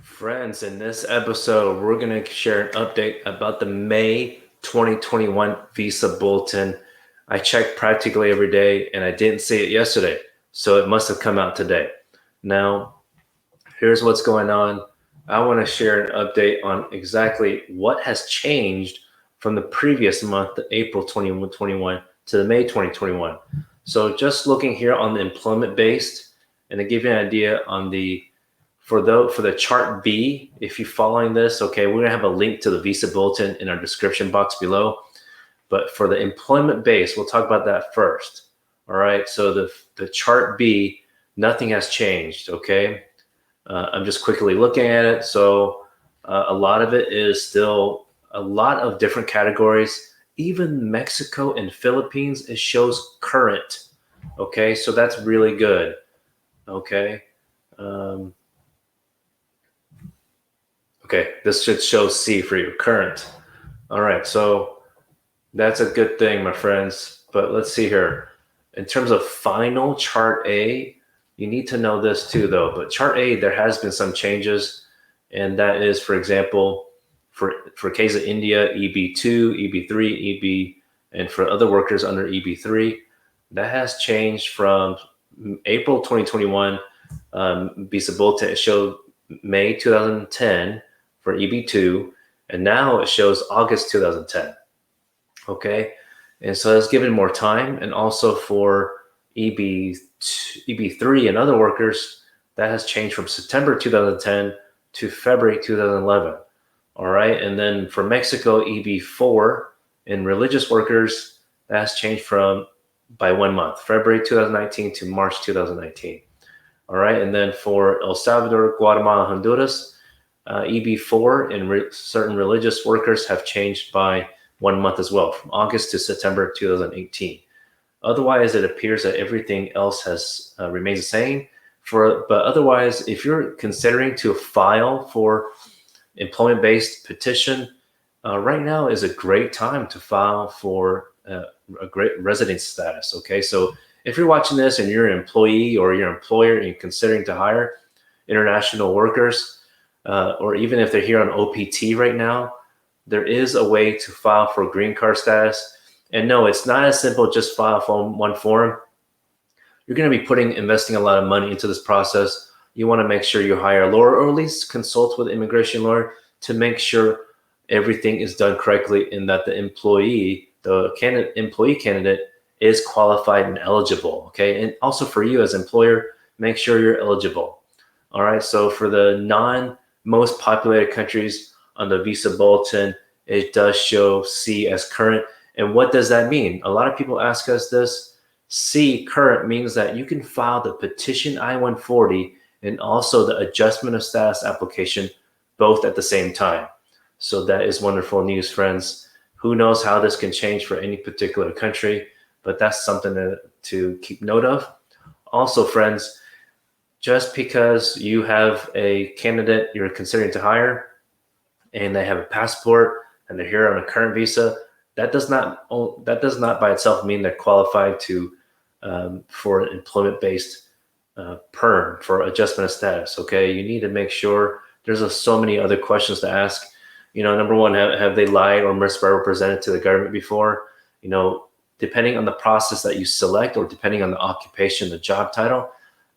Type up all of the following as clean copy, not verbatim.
Friends, in this episode, we're going to share an update about the May 2021 Visa Bulletin. I check practically every day and I didn't see it yesterday, so it must have come out today. Now, here's what's going on. I want to share an update on exactly what has changed from the previous month, the April 2021, to the May 2021. So, just looking here on the employment based, and to give you an idea on the for the chart B, if you're following this, okay, we're gonna have a link to the Visa Bulletin in our description box below. But for the employment base, we'll talk about that first. All right, so the chart B, nothing has changed. Okay, I'm just quickly looking at it. So a lot of it is still a lot of different categories. Even Mexico and Philippines, it shows current. Okay, so that's really good. Okay. Um, Okay, this should show C for you, current. All right, so that's a good thing, my friends. But let's see here. In terms of final chart A, you need to know this too, though. But chart A, there has been some changes, and that is, for example, for case of India, EB2, EB3, EB, and for other workers under EB3, that has changed from April 2021. Visa Bulletin, it showed May 2010 for EB2, and now it shows August 2010. Okay, and so it's given more time, and also for EB3 and other workers, that has changed from September 2010 to February 2011. All right, and then for Mexico, EB4 and religious workers, that has changed from by 1 month, February 2019 to March 2019. All right, and then for El Salvador, Guatemala, Honduras, EB4 and certain religious workers have changed by 1 month as well, from August to September 2018. Otherwise, it appears that everything else has remains the same. But otherwise, if you're considering to file for employment-based petition, right now is a great time to file for a great residence status. Okay, so if you're watching this and you're an employee or your employer and you're considering to hire international workers, or even if they're here on OPT right now, there is a way to file for green card status. And no, it's not as simple, just file for one form. You're going to be investing a lot of money into this process. You want to make sure you hire a lawyer, or at least consult with an immigration lawyer to make sure everything is done correctly and that the employee candidate is qualified and eligible. Okay, and also for you as employer, make sure you're eligible. All right, so for the most populated countries on the Visa Bulletin, it does show C as current. And what does that mean? A lot of people ask us this. C, current, means that you can file the petition I-140 and also the adjustment of status application both at the same time. So that is wonderful news, friends. Who knows how this can change for any particular country, but that's something to keep note of. Also, friends, just because you have a candidate you're considering to hire and they have a passport and they're here on a current visa, that does not by itself mean they're qualified to for employment-based perm, for adjustment of status. Okay, you need to make sure. There's so many other questions to ask. Number one, have they lied or misrepresented to the government before? Depending on the process that you select, or depending on the occupation, the job title,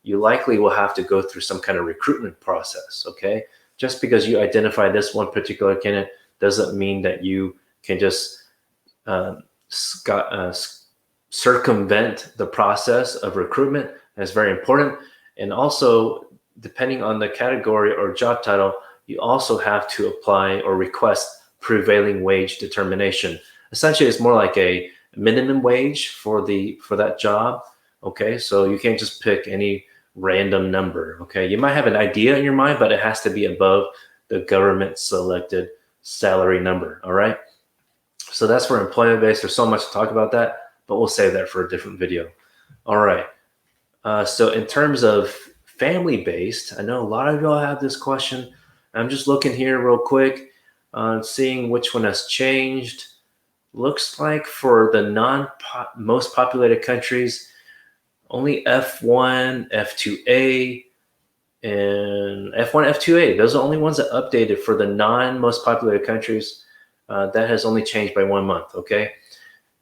you likely will have to go through some kind of recruitment process. Okay, just because you identify this one particular candidate doesn't mean that you can just circumvent the process of recruitment. That's very important. And also, depending on the category or job title, you also have to apply or request prevailing wage determination. Essentially, it's more like a minimum wage for that job. Okay, so you can't just pick any random number. Okay, you might have an idea in your mind, but it has to be above the government selected salary number. All right, so that's for employment based. There's so much to talk about that, but we'll save that for a different video. All right, so in terms of family based, I know a lot of y'all have this question. I'm just looking here real quick, seeing which one has changed. Looks like for the most populated countries, only F1, F2A, and And F1, F2A, those are the only ones that updated for the non-most populated countries. That has only changed by 1 month, okay?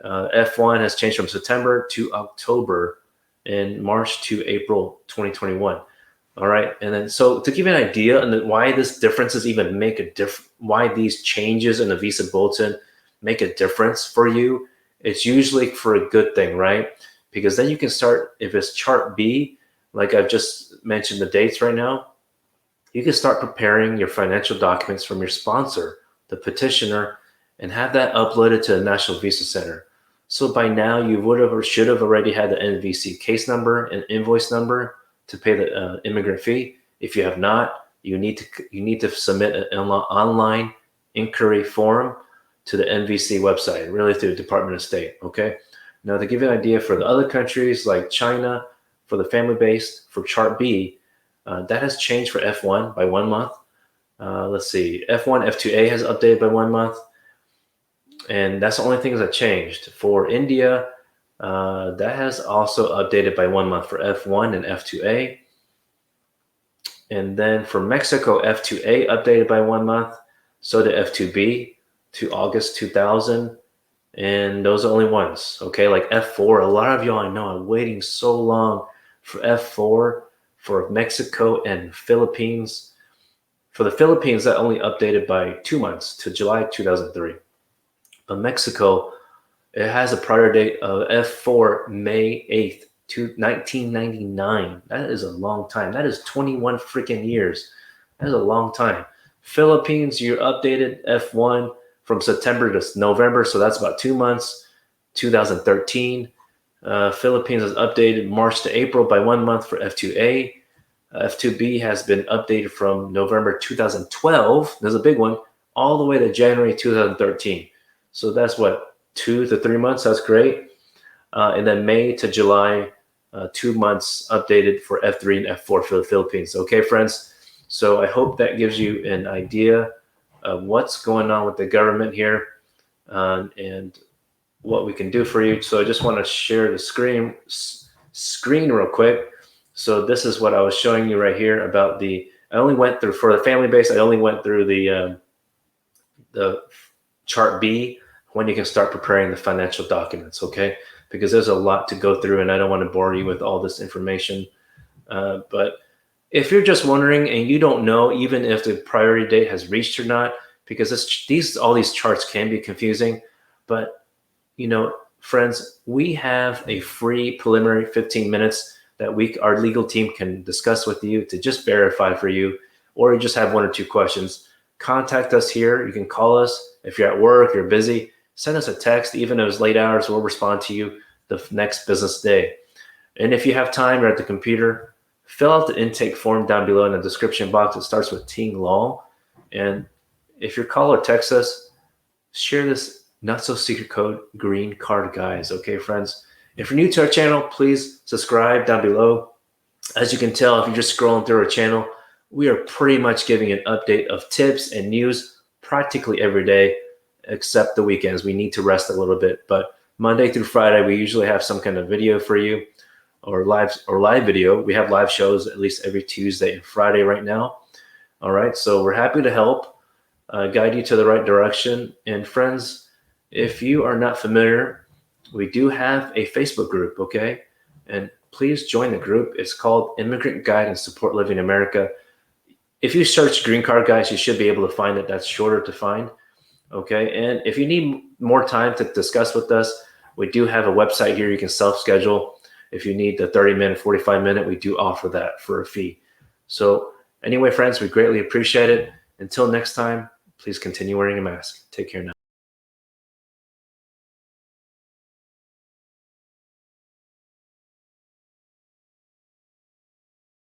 F1 has changed from September to October and March to April 2021. All right. And then, so to give you an idea on why this differences even make a difference, why these changes in the visa bulletin make a difference for you, it's usually for a good thing, right? Because then you can start, if it's chart B, like I've just mentioned the dates right now, you can start preparing your financial documents from your sponsor, the petitioner, and have that uploaded to the National Visa Center. So by now you would have or should have already had the NVC case number and invoice number to pay the immigrant fee. If you have not, you need to submit an online inquiry form to the NVC website, really through the Department of State. Okay. Now to give you an idea for the other countries like China, for the family-based, for Chart B, that has changed for F1 by 1 month. Let's see, F1, F2A has updated by 1 month. And that's the only things that changed. For India, that has also updated by 1 month for F1 and F2A. And then for Mexico, F2A updated by 1 month. So did F2B to August 2000. And those are the only ones, okay? Like F4, a lot of y'all I know are waiting so long for F4 for Mexico and Philippines. For the Philippines, that only updated by 2 months to July 2003. But Mexico, it has a prior date of F4 May 8th to 1999. That is a long time. That is 21 freaking years. That is a long time. Philippines, you're updated F1 from September to November, so that's about 2 months, 2013. Philippines is updated March to April by 1 month for F2A. F2B has been updated from November 2012, there's a big one, all the way to January 2013. So that's what, 2 to 3 months, that's great. And then May to July, 2 months updated for F3 and F4 for the Philippines. Okay, friends? So I hope that gives you an idea of what's going on with the government here and what we can do for you. So I just want to share the screen real quick. So this is what I was showing you right here about I only went through, for the family base, I only went through the chart B, when you can start preparing the financial documents, okay? Because there's a lot to go through and I don't want to bore you with all this information. But if you're just wondering and you don't know even if the priority date has reached or not, because all these charts can be confusing, but you know, friends, we have a free preliminary 15 minutes that our legal team can discuss with you to just verify for you, or you just have 1 or 2 questions. Contact us here. You can call us if you're at work, you're busy. Send us a text, even if it's late hours, we'll respond to you the next business day. And if you have time, you're at the computer, fill out the intake form down below in the description box. It starts with Ting Law. And if you call or text us, share this not so secret code, green card guys. Okay, friends? If you're new to our channel, please subscribe down below. As you can tell, if you're just scrolling through our channel, we are pretty much giving an update of tips and news practically every day, except the weekends. We need to rest a little bit, but Monday through Friday, we usually have some kind of video for you or live video. We have live shows at least every Tuesday and Friday right now. All right. So we're happy to help guide you to the right direction. And friends, if you are not familiar, we do have a Facebook group. Okay. And please join the group. It's called Immigrant Guide and Support Living in America. If you search Green Card Guys, you should be able to find it. That's shorter to find. Okay. And if you need more time to discuss with us, we do have a website here. You can self-schedule. If you need the 30-minute, 45-minute, we do offer that for a fee. So anyway, friends, we greatly appreciate it. Until next time, please continue wearing a mask. Take care now.